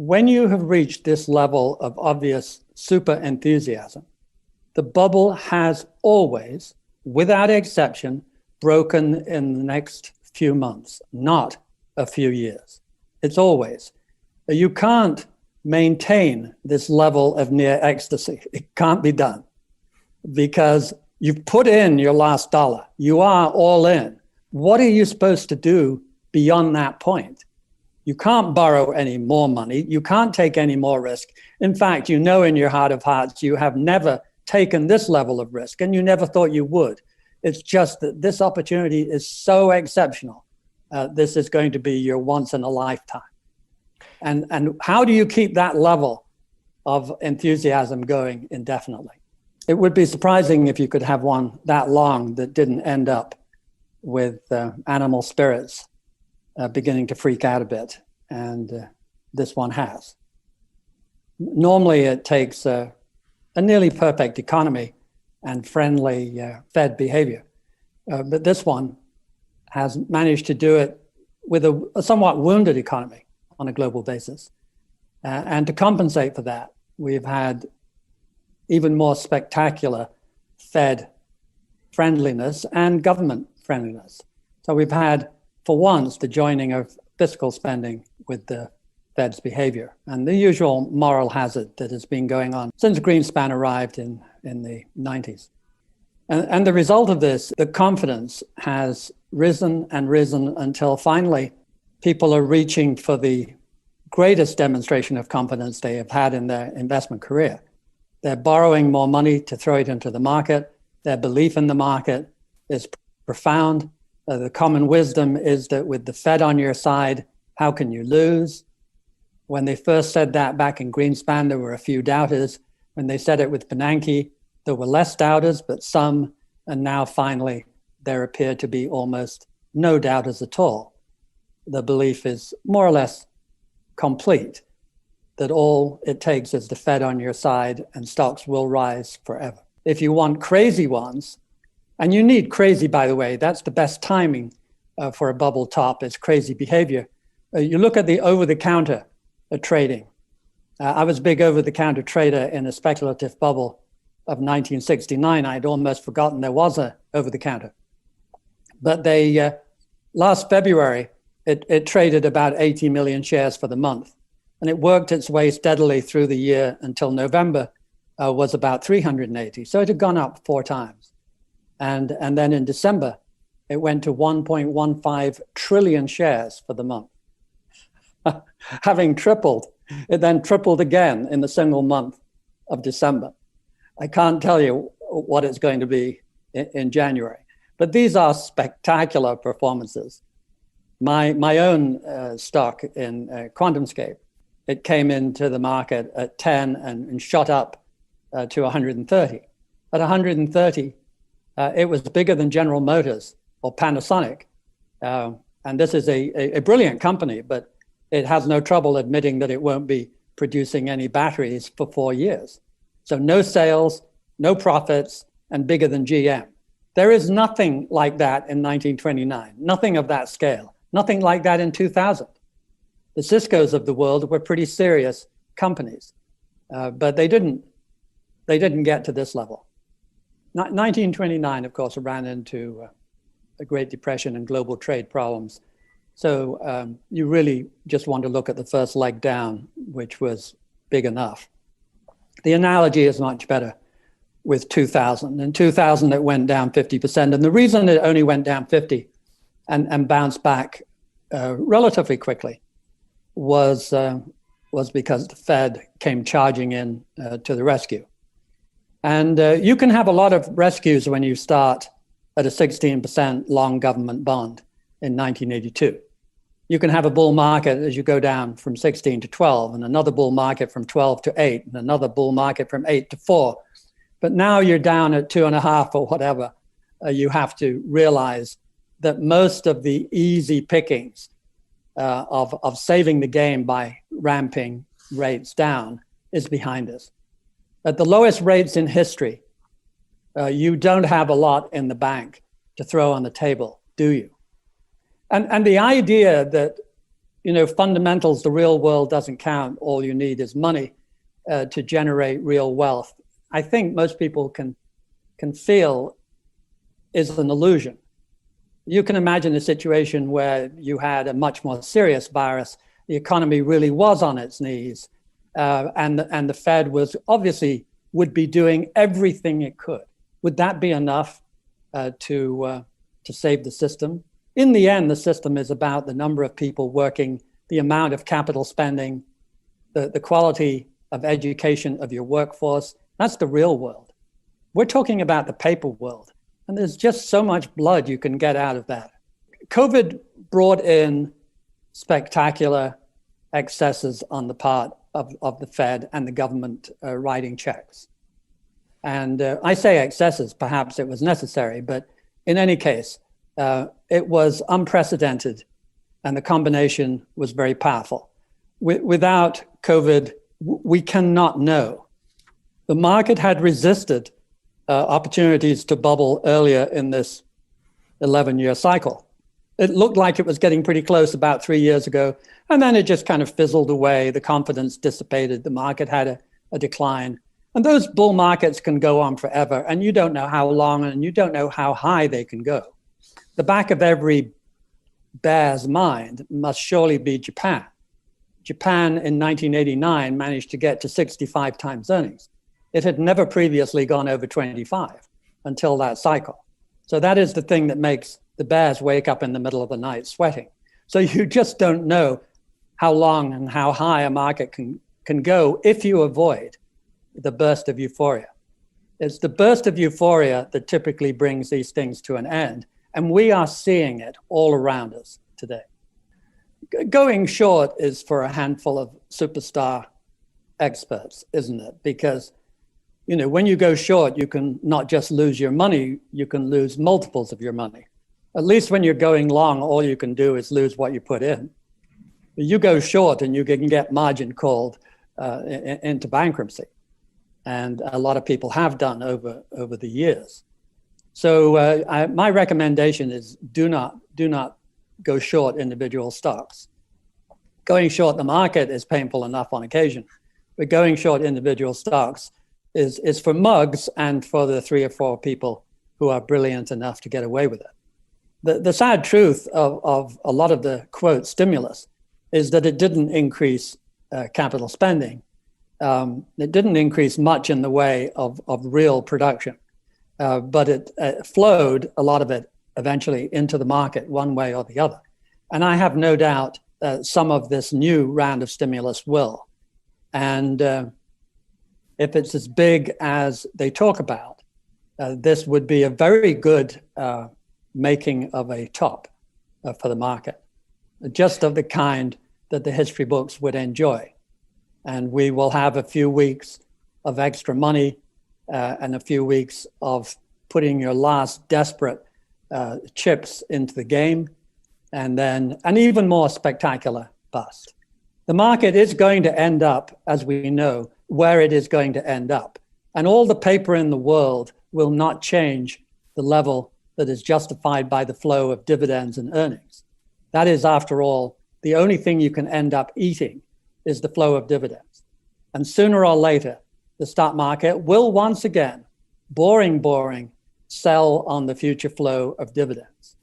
when you have reached this level of obvious super enthusiasm, the bubble has always, without exception, broken in the next few months, not a few years. It's always. You can't maintain this level of near ecstasy. It can't be done because you've put in your last dollar. You are all in. What are you supposed to do beyond that point? You can't borrow any more money. You can't take any more risk. In fact, you know in your heart of hearts, you have never taken this level of risk and you never thought you would. It's just that this opportunity is so exceptional. This is going to be your once in a lifetime. And how do you keep that level of enthusiasm going indefinitely? It would be surprising if you could have one that long that didn't end up with animal spirits beginning to freak out a bit, and this one has. Normally it takes a nearly perfect economy and friendly Fed behavior, but this one has managed to do it with a somewhat wounded economy on a global basis. And to compensate for that, we've had even more spectacular Fed friendliness and government friendliness. So we've had, for once, the joining of fiscal spending with the Fed's behavior and the usual moral hazard that has been going on since Greenspan arrived in the 90s. And the result of this, the confidence has risen and risen until finally people are reaching for the greatest demonstration of confidence they have had in their investment career. They're borrowing more money to throw it into the market. Their belief in the market is profound. The common wisdom is that with the Fed on your side, how can you lose? When they first said that back in Greenspan, there were a few doubters. When they said it with Bernanke, there were less doubters, but some. And now finally, there appear to be almost no doubters at all. The belief is more or less complete that all it takes is the Fed on your side and stocks will rise forever. If you want crazy ones, and you need crazy, by the way, that's the best timing for a bubble top, is crazy behavior. You look at the over-the-counter trading. I was a big over-the-counter trader in a speculative bubble of 1969. I'd almost forgotten there was a over-the-counter. But they, last February, it traded about 80 million shares for the month. And it worked its way steadily through the year until November was about 380. So it had gone up 4 times. And then in December, it went to 1.15 trillion shares for the month. Having tripled, it then tripled again in the single month of December. I can't tell you what it's going to be in January, but these are spectacular performances. My own stock in QuantumScape, it came into the market at 10 and shot up to 130. At 130, it was bigger than General Motors or Panasonic. And this is a brilliant company, but it has no trouble admitting that it won't be producing any batteries for 4 years. So no sales, no profits, and bigger than GM. There is nothing like that in 1929, nothing of that scale, nothing like that in 2000. The Ciscos of the world were pretty serious companies, but they didn't get to this level. 1929, of course, ran into the Great Depression and global trade problems. So you really just want to look at the first leg down, which was big enough. The analogy is much better with 2000. In 2000, it went down 50%. And the reason it only went down 50 and bounced back relatively quickly was because the Fed came charging in to the rescue. And you can have a lot of rescues when you start at a 16% long government bond in 1982. You can have a bull market as you go down from 16 to 12, and another bull market from 12 to 8, and another bull market from 8 to 4. But now you're down at 2.5 or whatever. You have to realize that most of the easy pickings of saving the game by ramping rates down is behind us. At the lowest rates in history, you don't have a lot in the bank to throw on the table, do you? And the idea that fundamentals, the real world doesn't count. All you need is money to generate real wealth. I think most people can feel is an illusion. You can imagine a situation where you had a much more serious virus, the economy really was on its knees, and the Fed was obviously would be doing everything it could. Would that be enough to save the system? In the end, the system is about the number of people working, the amount of capital spending, the quality of education of your workforce. That's the real world. We're talking about the paper world, and there's just so much blood you can get out of that. COVID brought in spectacular excesses on the part of the Fed and the government writing checks. And I say excesses, perhaps it was necessary, but in any case, it was unprecedented, and the combination was very powerful. Without COVID, we cannot know. The market had resisted opportunities to bubble earlier in this 11-year cycle. It looked like it was getting pretty close about 3 years ago, and then it just kind of fizzled away. The confidence dissipated. The market had a decline. And those bull markets can go on forever, and you don't know how long, and you don't know how high they can go. The back of every bear's mind must surely be Japan. Japan in 1989 managed to get to 65 times earnings. It had never previously gone over 25 until that cycle. So that is the thing that makes the bears wake up in the middle of the night sweating. So you just don't know how long and how high a market can go if you avoid the burst of euphoria. It's the burst of euphoria that typically brings these things to an end. And we are seeing it all around us today. Going short is for a handful of superstar experts, isn't it? Because, when you go short, you can not just lose your money, you can lose multiples of your money. At least when you're going long, all you can do is lose what you put in. You go short and you can get margin called into bankruptcy. And a lot of people have done over the years. So my recommendation is do not go short individual stocks. Going short the market is painful enough on occasion, but going short individual stocks is for mugs and for the 3 or 4 people who are brilliant enough to get away with it. The sad truth of a lot of the, quote, stimulus is that it didn't increase capital spending. It didn't increase much in the way of real production, but it flowed a lot of it eventually into the market one way or the other. And I have no doubt some of this new round of stimulus will. And if it's as big as they talk about, this would be a very good making of a top for the market, just of the kind that the history books would enjoy. And we will have a few weeks of extra money and a few weeks of putting your last desperate chips into the game, and then an even more spectacular bust. The market is going to end up, as we know, where it is going to end up. And all the paper in the world will not change the level that is justified by the flow of dividends and earnings. That is, after all, the only thing you can end up eating is the flow of dividends. And sooner or later, the stock market will once again, boring, sell on the future flow of dividends.